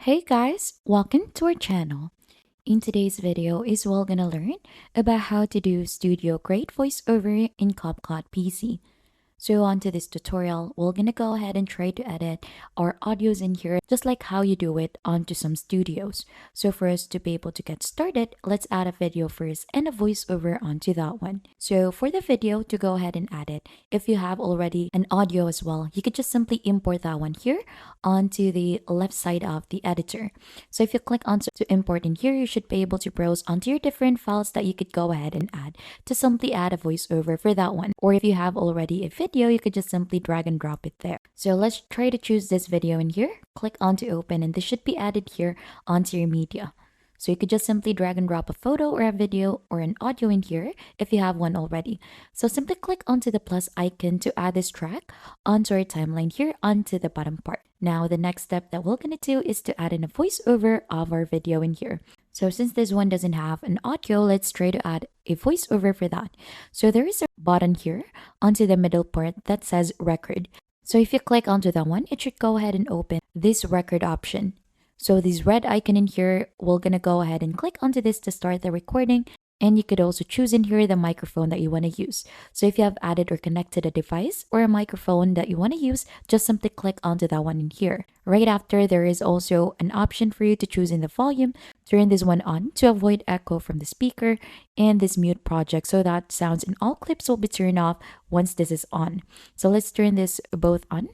Hey guys, welcome to our channel. In today's video is we're gonna learn about how to do studio grade voiceover in Capcut PC. So onto this tutorial, we're gonna go ahead and try to edit our audios in here just like how you do it onto some studios. So for us to be able to get started, let's add a video first and a voiceover onto that one. So for the video to go ahead and add it, if you have already an audio as well, you could just simply import that one here onto the left side of the editor. So if you click on to import in here, you should be able to browse onto your different files that you could go ahead and add to simply add a voiceover for that one. Or if you have already a video, you could just simply drag and drop it there. So let's try to choose this video in here. Click on to open and this should be added here onto your media. So you could just simply drag and drop a photo or a video or an audio in here if you have one already. So simply click onto the plus icon to add this track onto our timeline here onto the bottom part. Now the next step that we're going to do is to add in a voiceover of our video in here. So since this one doesn't have an audio, let's try to add a voiceover for that. So there is a button here onto the middle part that says record. So if you click onto that one, it should go ahead and open this record option. So this red icon in here, we're gonna go ahead and click onto this to start the recording. And you could also choose in here the microphone that you want to use. So if you have added or connected a device or a microphone that you want to use, just simply click onto that one in here. Right after, there is also an option for you to choose in the volume. Turn this one on to avoid echo from the speaker and this mute project so that sounds in all clips will be turned off once this is on. So let's turn this both on.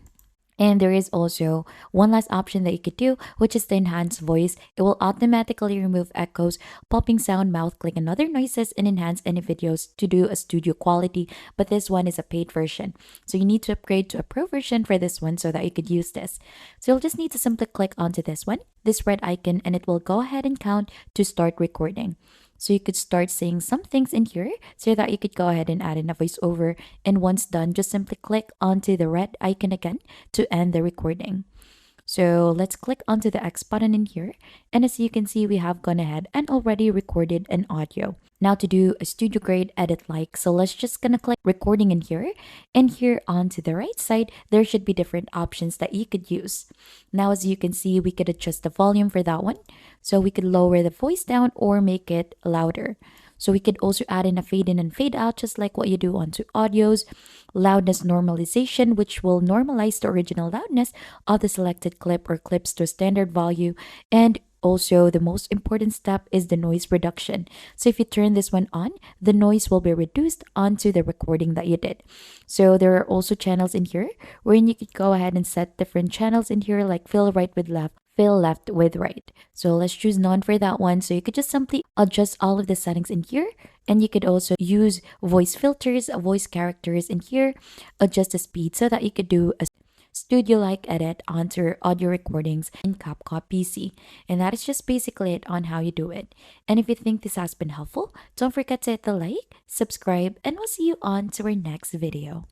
And there is also one last option that you could do, which is the enhance voice. It will automatically remove echoes, popping sound, mouth click, and other noises and enhance any videos to do a studio quality. But this one is a paid version. So you need to upgrade to a pro version for this one so that you could use this. So you'll just need to simply click onto this one, this red icon, and it will go ahead and count to start recording. So you could start saying some things in here so that you could go ahead and add in a voiceover. And once done, just simply click onto the red icon again to end the recording. So let's click onto the X button in here. And as you can see, we have gone ahead and already recorded an audio. Now to do a studio grade edit like, so let's just gonna click recording in here. And here onto the right side, there should be different options that you could use. Now as you can see, we could adjust the volume for that one. So we could lower the voice down or make it louder. So we could also add in a fade in and fade out just like what you do onto audios, loudness normalization, which will normalize the original loudness of the selected clip or clips to a standard value, and also, the most important step is the noise reduction. So if you turn this one on, the noise will be reduced onto the recording that you did. So there are also channels in here wherein you could go ahead and set different channels in here like fill right with left, fill left with right. So let's choose none for that one. So you could just simply adjust all of the settings in here. And you could also use voice filters, voice characters in here, adjust the speed so that you could do a studio-like edit onto audio recordings in Capcut PC. And that is just basically it on how you do it. And if you think this has been helpful, don't forget to hit the like, subscribe, and we'll see you on to our next video.